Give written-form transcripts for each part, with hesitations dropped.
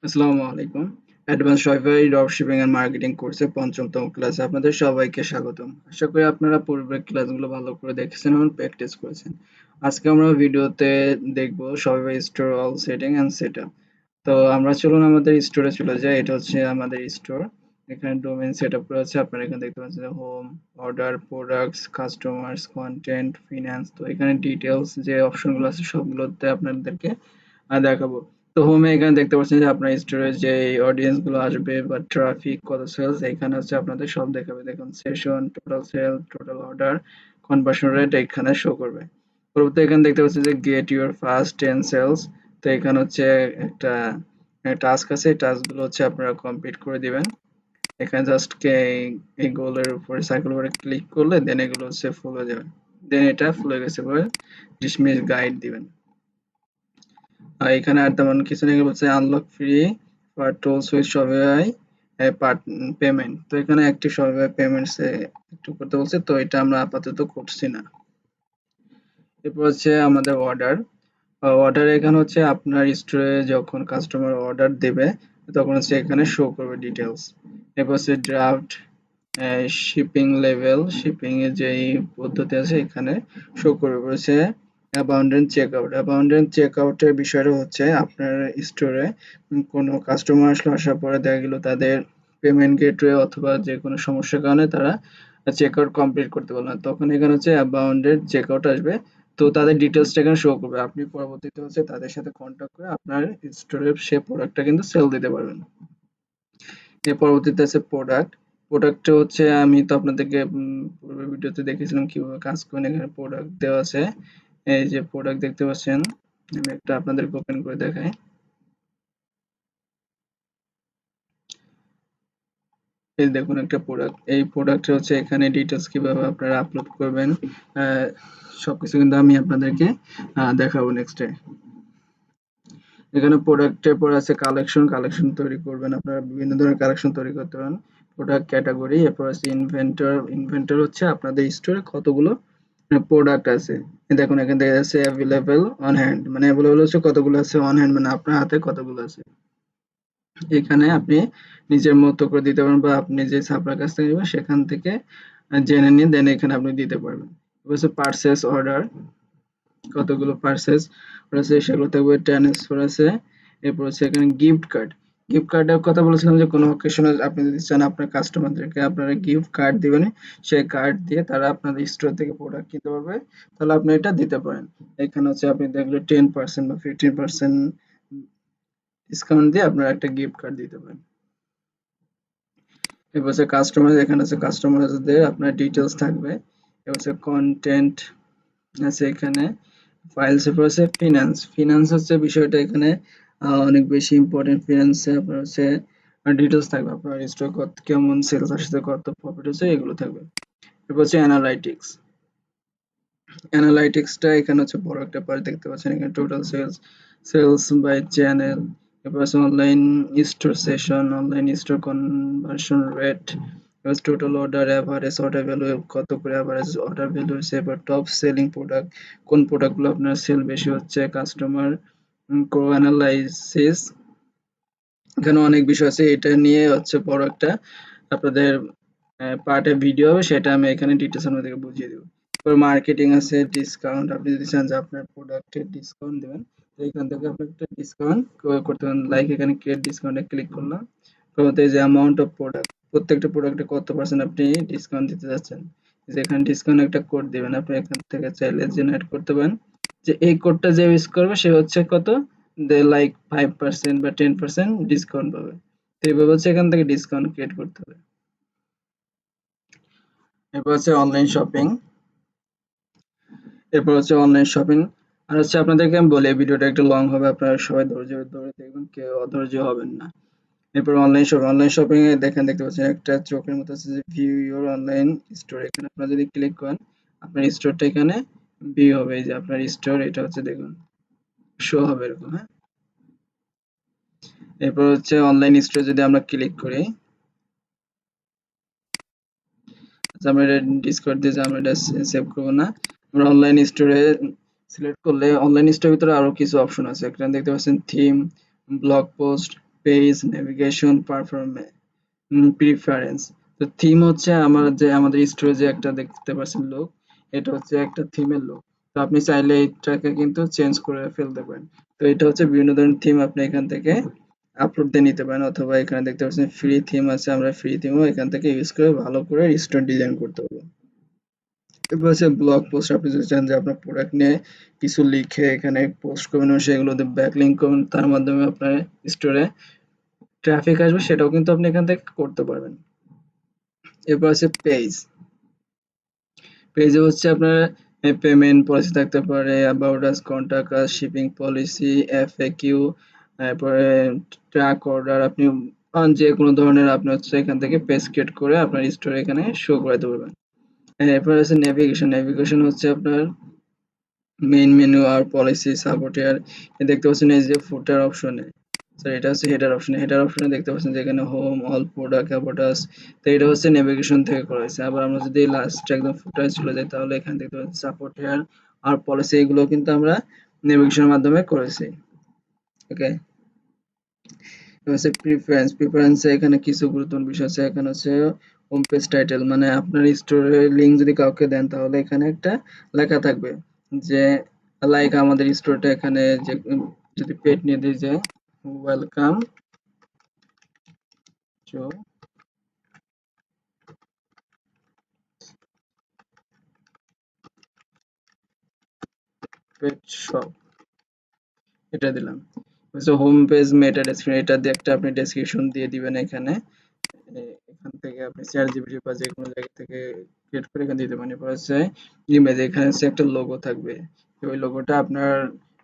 আসসালামু আলাইকুম। Advance Shopify Dropshipping and Marketing কোর্সে পঞ্চমতম ক্লাসে আপনাদের সবাইকে স্বাগতম। আশা করি আপনারা পূর্বের ক্লাসগুলো ভালো করে দেখেছেন এবং প্র্যাকটিস করেছেন। আজকে আমরা ভিডিওতে দেখব Shopify Store All Setting and Setup। তো আমরা চলুন আমাদের স্টোরে চলে যাই। এটা হচ্ছে আমাদের স্টোর। এখানে ডোমেইন সেটআপ করা আছে। আপনারা এখানে দেখতে পাচ্ছেন যে home, order, products, customers, content, finance. তো এখানে ডিটেইলস যে অপশনগুলো আছে সবগুলোতে আপনাদেরকে দেখাবো। তো হোমে এখানে দেখতে পাচ্ছেন যে আপনার স্টোরে যে অডিয়েন্স গুলো আসবে বা ট্রাফিক কত সেলস এখানে হচ্ছে আপনাদের সব দেখাবে। দেখুন session, total sell, total order, conversion rate এখানে শো করবে। পরবর্তী এখানে দেখতে পাচ্ছেন যে গেট ইউর ফার্স্ট 10 সেলস। তো এখানে হচ্ছে একটা টাস্ক আছে, এই টাস্ক গুলো হচ্ছে আপনারা কমপ্লিট করে দিবেন। এখানে জাস্ট এই গোলের উপরে সার্কেল উপরে ক্লিক করলে দেন এগুলো হচ্ছে ফুল হয়ে যাবে। দেন এটা ফুল হয়ে গেছে পরে ডিসমিস গাইড দিবেন। এখানে আর তেমন কিছু নেই, বলছে unlock free for tools with Shopify payment. তো এখানে একটি শপিফাই পেমেন্টস একটু করতে বলছে, তো এটা আমরা আপাতত করছি না। এরপর হচ্ছে আমাদের অর্ডার এখানে হচ্ছে আপনার স্টোরে যখন কাস্টমার অর্ডার দেবে তখন হচ্ছে এখানে শো করবে ডিটেলস। এরপর হচ্ছে ড্রাফট, শিপিং লেভেল, শিপিং এর যেই পদ্ধতি আছে এখানে শো করবে। বলেছে অ্যাবাউন্ডেন্ট চেকআউট। অ্যাবাউন্ডেন্ট চেকআউটের বিষয়টা হচ্ছে আপনার স্টোরে কোনো কাস্টমার আসলে আসার পরে দেখা গেল তাদের পেমেন্ট গেটওয়ে অথবা যে কোনো সমস্যার কারণে তারা চেকআউট কমপ্লিট করতে পারলো না, তখন এখানে হচ্ছে অ্যাবাউন্ডেড চেকআউট আসবে। তো তাদের ডিটেলসটা এখানে শো করবে। আপনি পরবর্তীতে হচ্ছে তাদের সাথে কন্ট্যাক্ট করে আপনার স্টোরে সে প্রোডাক্টটা কিন্তু সেল দিতে পারবেন। এর পরবর্তীতে আছে প্রোডাক্ট। প্রোডাক্টটা হচ্ছে আমি তো আপনাদেরকে পূর্বের ভিডিওতে দেখিয়েছিলাম কিভাবে কাজ করেন। এখানে প্রোডাক্ট দেওয়া আছে। এই যে প্রোডাক্ট দেখতে পাচ্ছেন, আমি একটা আপনাদেরকে ওপেন করে দেখাই। এই দেখুন একটা প্রোডাক্ট। এই প্রোডাক্টে হচ্ছে এখানে ডিটেলস কিভাবে আপনারা আপলোড করবেন সবকিছু কিন্তু আমি আপনাদেরকে দেখাবো নেক্সটে। এখানে প্রোডাক্টের পর আছে কালেকশন। কালেকশন তৈরি করবেন, আপনারা বিভিন্ন ধরনের কালেকশন তৈরি করতে পারেন। প্রোডাক্ট ক্যাটাগরি, এরপর আছে ইনভেন্টর। ইনভেন্টর হচ্ছে আপনাদের স্টোরে কতগুলো প্রোডাক্ট আছে। এই দেখুন এখানে দেখা যাচ্ছে অ্যাভেলেবল অন হ্যান্ড, মানে অ্যাভেলেবল হচ্ছে কতগুলো আছে, অন হ্যান্ড মানে আপনার হাতে কতগুলো আছে। এখানে আপনি নিজের মতো করে দিতে পারেন বা আপনি যে সাপ্লায়ার কাছ থেকে নেবেন সেখান থেকে জেনে নিয়ে দেন এখানে আপনি দিতে পারবেন। এবার হচ্ছে পারচেজ অর্ডার, কতগুলো পারচেজ আছে সেগুলো থাকবে। ট্রান্সফার আছে। এরপর হচ্ছে এখানে গিফট কার্ড। গিফট কার্ডের কথা বলেছিলাম যে কোনো অকেশনে আপনি যদি চান আপনার কাস্টমারদেরকে আপনারা গিফট কার্ড দিবেন, সেই কার্ড দিয়ে তারা আপনাদের স্টোর থেকে প্রোডাক্ট কিনতে পারবে, তাহলে আপনি এটা দিতে পারেন। এখানে হচ্ছে আপনি দেখলে 10% বা 15% ডিসকাউন্ট দিয়ে আপনারা একটা গিফট কার্ড দিতে পারেন। এরপর হচ্ছে কাস্টমার, এখানে আছে কাস্টমারদের আপনার ডিটেলস থাকবে। এরপর হচ্ছে কন্টেন্ট আছে এখানে। ফাইলস, এরপর আছে ফিনান্স। ফিনান্স হচ্ছে বিষয়টা এখানে অনেক বেশি ইম্পর্টেন্ট। ফিনান্সে আপনার হচ্ছে ডিটেলস থাকবে, আপনার স্টক কত, কেমন সেলস আসছে, কত প্রফিট হচ্ছে, এগুলো থাকবে। এরপর হচ্ছে অ্যানালাইটিক্স। অ্যানালাইটিক্সটা এখানে হচ্ছে বড় একটা পার্ট দেখতে পাচ্ছেন। এখানে total sales, sales by channel, এরপর আছে online store session, online store conversion rate, total order, average order value, কত করে এভারেজ অর্ডার ভ্যালু হচ্ছে, এবার টপ সেলিং প্রোডাক্ট, কোন প্রোডাক্টগুলো আপনার সেল বেশি হচ্ছে, কাস্টমার কো অ্যানালাইসিস। এখানে অনেক বিষয় আছে, এটা নিয়ে হচ্ছে বড় একটা আপনাদের পার্টে ভিডিও হবে, সেটা আমি এখানে ডিটেলস আপনাদেরকে বুঝিয়ে দেবো। এরপর মার্কেটিং আছে, ডিসকাউন্ট। আপনি যদি চান যে আপনার প্রোডাক্টে ডিসকাউন্ট দেবেন, তো এখান থেকে আপনি একটা ডিসকাউন্ট করতে পারেন। লাইক এখানে ক্রিয়েট ডিসকাউন্টে ক্লিক করলাম। প্রথমত এই যে অ্যামাউন্ট অফ প্রোডাক্ট, প্রত্যেকটা প্রোডাক্টে কত পার্সেন্ট আপনি ডিসকাউন্ট দিতে যাচ্ছেন, যে এখানে ডিসকাউন্ট একটা কোড দিবেন। আপনি এখান থেকে চাইলে জেনারেট করতে পারেন যে এই কোডটা যে ইউজ করবে সে হচ্ছে কত, লাইক 5% বা 10% ডিসকাউন্ট পাবে। তো এইভাবে হচ্ছে এখান থেকে ডিসকাউন্ট ক্রিয়েট করতে হবে। এরপর হচ্ছে অনলাইন শপিং। এরপর হচ্ছে অনলাইন শপিং। আর হচ্ছে আপনাদেরকে আমি বলি ভিডিওটা একটু লং হবে, আপনারা সবাই ধৈর্য ধরে দেখবেন, কেউ অধৈর্য হবেন না। এরপর অনলাইন শপিং। অনলাইন শপিং এ দেখতে পাচ্ছেন একটা চোখের মতো আছে যে ভিউ ইওর অনলাইন স্টোর। এখানে আপনারা যদি ক্লিক করেন আপনার স্টোরটা এখানে ভিউ হবে। এই যে আপনার স্টোর, এটা হচ্ছে দেখুন শো হবে এরকম। হ্যাঁ, এরপর হচ্ছে অনলাইন স্টোরে যদি আমরা ক্লিক করি, আচ্ছা আমরা এটা ডিসকর্ড দিয়ে আমরা এটা সেভ করবো না। আমরা অনলাইন স্টোরে সিলেক্ট করলে অনলাইন স্টোরের ভিতরে আরো কিছু অপশন আছে। এখানে দেখতে পাচ্ছেন theme, blog post, page, navigation, performance, preference. তো থিম হচ্ছে আমাদের স্টোরে যে একটা দেখতে পাচ্ছেন লোক, এটা হচ্ছে একটা থিমের লোক। তো আপনি চাইলে এটাকে কিন্তু চেঞ্জ করে ফেলতে পারেন। তো এটা হচ্ছে বিভিন্ন ধরনের থিম আপনি এখান থেকে আপলোড দিয়ে নিতে পারেন, অথবা এখানে দেখতে পাচ্ছেন ফ্রি থিম আছে, আমরা ফ্রি থিমও এখান থেকে ইউজ করে ভালো করে স্টোর ডিজাইন করতে পারবো। এরপর হচ্ছে ব্লগ পোস্ট, আপনি যদি চান যে আপনার প্রোডাক্ট নিয়ে কিছু লিখে এখানে পোস্ট করবেন এবং সেগুলোতে ব্যাকলিঙ্ক করবেন, তার মাধ্যমে আপনার স্টোরে ট্রাফিক আসবে, সেটাও কিন্তু আপনি এখান থেকে করতে পারবেন। এরপর আছে পেজ। পেজে হচ্ছে আপনার পেমেন্ট পলিসি থাকতে পারে, about us, contact us, shipping policy, FAQ, তারপরে ট্র্যাক অর্ডার, আপনি যে কোনো ধরনের আপনি হচ্ছে এখান থেকে পেজ ক্রিয়েট করে আপনার স্টোরে এখানে শো করাতে পারবেন। এরপর আছে নেভিগেশন। নেভিগেশন হচ্ছে আপনার মেইন মেনু আর পলিসি সাপোর্ট এর দেখতে পাচ্ছেন এই যে ফুটার অপশনে, স্যার এটা হচ্ছে হেডার অপশনে। হেডার অপশনে দেখতে পাচ্ছেন যে এখানে home, all product, about us. তো এটা হচ্ছে নেভিগেশন থেকে করা হয়েছে। আবার আমরা যদি লাস্টে একদম ফুটারে চলে যাই, তাহলে এখানে দেখতে পাচ্ছেন সাপোর্ট হেয়ার আর পলিসি, এগুলো কিন্তু আমরা নেভিগেশনের মাধ্যমে করেছি। ওকে, হচ্ছে প্রিফারেন্স। প্রিফারেন্সে এখানে কিছু গুরুত্বপূর্ণ বিষয় আছে। এখানে হচ্ছে হোম পেজ টাইটেল, মানে আপনার স্টোরের লিঙ্ক যদি কাউকে দেন, তাহলে এখানে একটা লেখা থাকবে যে লাইক আমাদের স্টোরটা এখানে যে যদি পেট নিয়ে দিই যে ওয়েলকাম টু পেট শপ, এটা দিলাম। হোম পেজ মেটা ডেসক্রিপশন, এটা দিয়ে একটা আপনি ডেসক্রিপশন দিয়ে দিবেন এখানে। এখান থেকে আপনি চ্যাটজিপিটি বা যেকোনো জায়গা থেকে ক্রিয়েট করে এখানে দিতে পারেন। এরপর হচ্ছে ইমেজ, এখানে হচ্ছে একটা লোগো থাকবে। ওই লোগোটা আপনার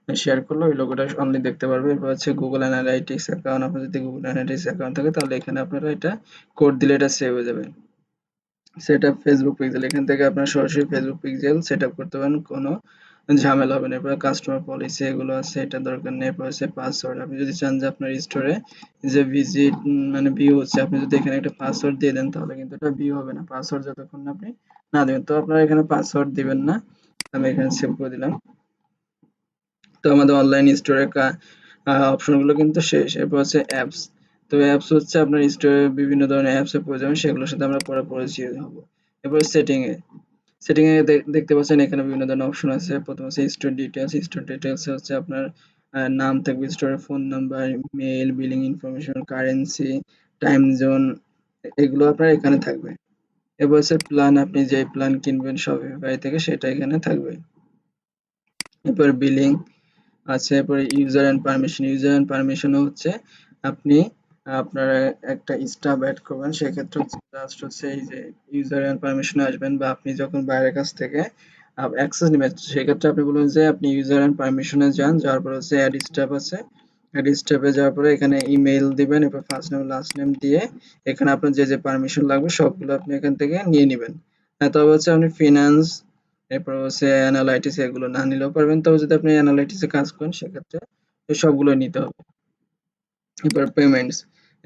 শেয়ার করলে ওই লোগোটা অনলি দেখতে পারবে। এরপর হচ্ছে গুগল অ্যানালাইটিক্স অ্যাকাউন্ট, আপনার যদি গুগল অ্যানালাইটিক্স অ্যাকাউন্ট থাকে তাহলে এখানে আপনারা এটা কোড দিলে এটা সেভ হয়ে যাবে। সেটআপ ফেসবুক পিক্সেল, এখান থেকে আপনার সরাসরি ফেসবুক পিক্সেল সেটআপ করতে পারেন, কোনো ঝামেলা হবে না। এরপর কাস্টমার পলিসি এগুলো আছে, এটা দরকার নেই। এরপর হচ্ছে পাসওয়ার্ড, আপনি যদি চান যে আপনার স্টোরে যে ভিজিট মানে ভিউ হচ্ছে, আপনি যদি এখানে একটা পাসওয়ার্ড দিয়ে দেন, তাহলে কিন্তু এটা ভিউ হবে না পাসওয়ার্ড যতক্ষণ না আপনি না দেবেন। তো আপনারা এখানে পাসওয়ার্ড দিবেন না, আমি এখানে সেভ করে দিলাম। তো আমাদের অনলাইন স্টোরের অপশনগুলো কিন্তু শেষ। এরপর হচ্ছে অ্যাপস। তো অ্যাপস হচ্ছে আপনার স্টোরে বিভিন্ন ধরনের অ্যাপসের প্রয়োজন, সেগুলোর সাথে আমরা পরে পরিচিত হব। এরপর সেটিং এ দেখতে পাচ্ছেন এখানে বিভিন্ন ধরনের অপশন আছে। প্রথম হচ্ছে স্টোর ডিটেইলস। স্টোর ডিটেইলস এ হচ্ছে আপনার নাম থাকবে, স্টোরের phone number, mail, billing information, currency, time zone, এগুলো আপনার এখানে থাকবে। এরপর হচ্ছে প্ল্যান, আপনি যে প্ল্যান কিনবেন শপিফাই থেকে সেটা এখানে থাকবে। এরপর বিলিং আছে। এরপরে user and permission. User and permission হচ্ছে আপনি আপনার একটা স্টাফ এড করবেন, সেক্ষেত্রে হচ্ছে জাস্ট হচ্ছে এই যে ইউজার এন্ড পারমিশনে আসবেন, বা আপনি যখন বাইরের কাছ থেকে অ্যাক্সেস নেবেন, সেক্ষেত্রে আপনি বলবেন যে আপনি ইউজার এন্ড পারমিশনে যান, যাওয়ার পরে হচ্ছে অ্যাড স্টাফ আছে, অ্যাড স্টাফে যাওয়ার পরে এখানে ইমেইল দিবেন, এরপর ফার্স্ট নেম লাস্ট নেম দিয়ে এখানে আপনার যে যে পারমিশন লাগবে সবগুলো আপনি এখান থেকে নিয়ে নেবেন। তবে হচ্ছে আপনি ফিনান্স, এরপর হচ্ছে অ্যানালাইটিক্স এগুলো না নিলেও পারবেন, তবে যদি আপনি অ্যানালাইটিক্সে কাজ করেন সেক্ষেত্রে এই সবগুলো নিতে হবে। এবার পেমেন্টস।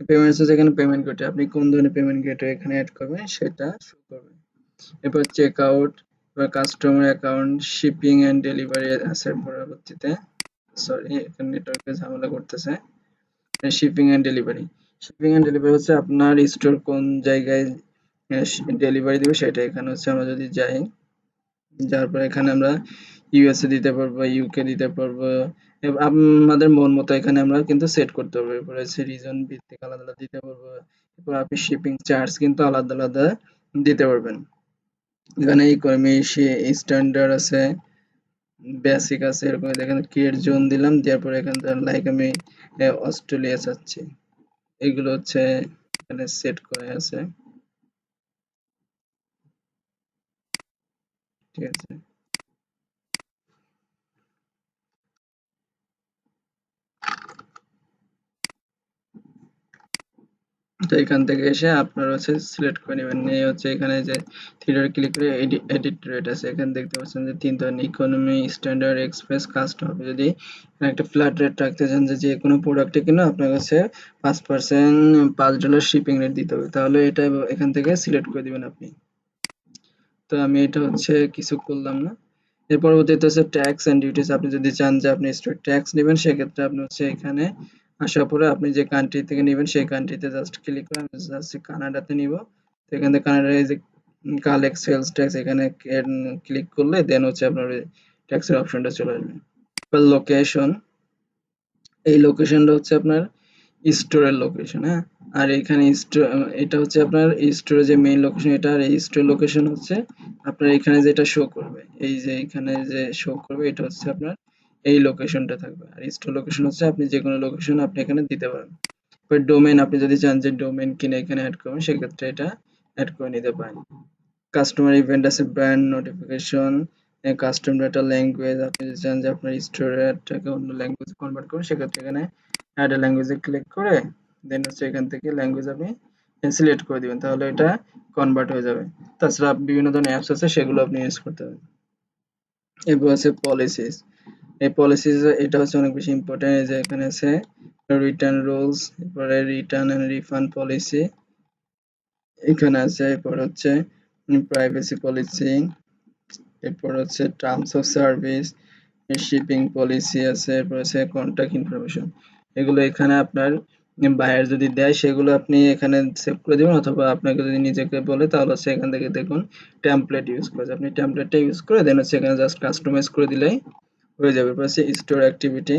পেমেন্টস হচ্ছে এখানে পেমেন্ট গেটওয়ে, আপনি কোন ধরনের পেমেন্ট গেটওয়ে এখানে অ্যাড করবেন সেটা শো করবে। এরপর চেক আউট, এবার customer account, shipping and delivery আছে পরবর্তীতে। সরি, এখানে নেটওয়ার্কে ঝামেলা করতেছে। Shipping and delivery. Shipping and delivery হচ্ছে আপনার স্টোর কোন জায়গায় ডেলিভারি দিবে সেটা। এখানে হচ্ছে আমরা যদি যাই, যার পর এখানে আমরা ইউএসএ দিতে পারবো, ইউকে দিতে পারবো, আমাদের মন মতো এখানে আমরা কিন্তু সেট করতে পারবো। এরপরে হচ্ছে রিজন ভিত্তিক আলাদা আলাদা দিতে পারবো। এরপর আপনি শিপিং চার্জ কিন্তু আলাদা আলাদা দিতে পারবেন। এখানে ইকোনমি, স্ট্যান্ডার্ড আছে, বেসিক আছে, এরকম দেখেন ক্রিয়েট জোন দিলাম, দেওয়ার পরে এখানে লাইক আমি অস্ট্রেলিয়া চাচ্ছি, এগুলো হচ্ছে এখানে সেট করে আছে। ঠিক আছে, তো এখান থেকে এসে আপনারা হচ্ছে সিলেক্ট করে নেবেন, নিয়ে হচ্ছে এখানে যে থ্রি ক্লিক করে এডিট রেট আছে, এখানে দেখতে পাচ্ছেন যে তিন ধরনের ইকোনমি, স্ট্যান্ডার্ড, এক্সপ্রেস, কাস্টম। হবে যদি একটা ফ্ল্যাট রেট রাখতে চান যে যে কোনো প্রোডাক্টে কিনা আপনার কাছে 5% $5 শিপিং রেট দিতে হবে, তাহলে এটা এখান থেকে সিলেক্ট করে দিবেন আপনি। তো আমি এটা হচ্ছে কিছু করলাম না। এর পরবর্তীতে হচ্ছে ট্যাক্স এন্ড ডিউটিস, আপনি যদি চান যে আপনি স্টোর ট্যাক্স নেবেন সেক্ষেত্রে আপনি হচ্ছে এখানে আসার পরে আপনি যে কান্ট্রি থেকে নেবেন সেই কান্ট্রিতে জাস্ট ক্লিক করে আমি জাস্ট কানাডাতে নিব। তো এখান থেকে কানাডার এই যে কালেক্ট সেলস ট্যাক্স এখানে ক্লিক করলে দেন হচ্ছে আপনার ট্যাক্সের অপশনটা চলে আসবে। লোকেশন, এই লোকেশনটা হচ্ছে আপনার স্টোরের লোকেশন, হ্যাঁ। আর এখানে এটা হচ্ছে আপনার স্টোরের যে মেইন লোকেশন এটা, আর এই স্টোর লোকেশন হচ্ছে আপনার এখানে যেটা শো করবে, এই যে এখানে যে শো করবে এটা হচ্ছে আপনার এই লোকেশনটা থাকবে। আর স্টোর লোকেশন হচ্ছে আপনি যে কোনো লোকেশন আপনি এখানে দিতে পারেন। এবার ডোমেইন আপনি যদি চান যে ডোমেইন কিনে এখানে অ্যাড করবেন সেক্ষেত্রে এটা অ্যাড করে নিতে পারেন। কাস্টমার ইভেন্ট আছে, brand notification, custom data, language আপনি যদি চান যে আপনার স্টোরটাকে অন্য ল্যাঙ্গুয়েজে কনভার্ট করুন সেক্ষেত্রে এখানে অ্যাড এ ল্যাঙ্গুয়েজে ক্লিক করে দেন হচ্ছে এখান থেকে ল্যাঙ্গুয়েজ আপনি সিলেক্ট করে দিবেন, তাহলে এটা কনভার্ট হয়ে যাবে। তাছাড়া বিভিন্ন ধরনের অ্যাপস আছে সেগুলো আপনি ইউজ করতে পারেন। এরপর আছে পলিসিস। এই পলিসিস এটা হচ্ছে অনেক বেশি ইম্পর্টেন্ট। এই যে এখানে আছে রিটার্ন রুলস, এরপরে রিটার্ন এন্ড রিফান্ড পলিসি এখানে আছে, এরপর হচ্ছে প্রাইভেসি পলিসি, এরপর হচ্ছে terms of service, shipping policy আছে, এরপর আছে কন্টাক্ট ইনফরমেশন। এগুলো এখানে আপনার বায়ার যদি দেয় সেগুলো আপনি এখানে সেভ করে দিবেন, অথবা আপনাকে যদি নিজেকে বলে তাহলে হচ্ছে এখান থেকে দেখুন টেমপ্লেট ইউজ করে, আপনি টেমপ্লেটটা ইউজ করে দেন হচ্ছে এখানে জাস্ট কাস্টমাইজ করে দিলেই হয়ে যাবে। এরপর হচ্ছে স্টোর অ্যাক্টিভিটি,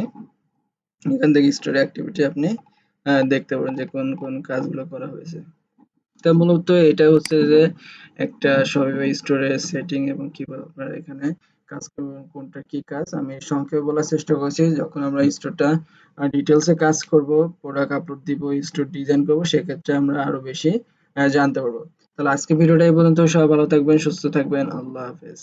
এখান থেকে স্টোর অ্যাক্টিভিটি আপনি দেখতে পারেন যে কোন কোন কাজগুলো করা হয়েছে। তা মূলত এটা হচ্ছে যে একটা শপিফাই স্টোরের সেটিং এবং কিভাবে আপনারা এখানে কাজ করবেন, কোনটা কি কাজ আমি সংক্ষেপে বলার চেষ্টা করছি। যখন আমরা স্টোরটা ডিটেলসে কাজ করব, প্রোডাক্ট আপলোড দিব, স্টোর ডিজাইন করব, সেক্ষেত্রে আমরা আরো বেশি জানতে পারবো। তাহলে আজকে ভিডিওটা এই পর্যন্ত। সবাই ভালো থাকবেন, সুস্থ থাকবেন, আল্লাহ হাফেজ।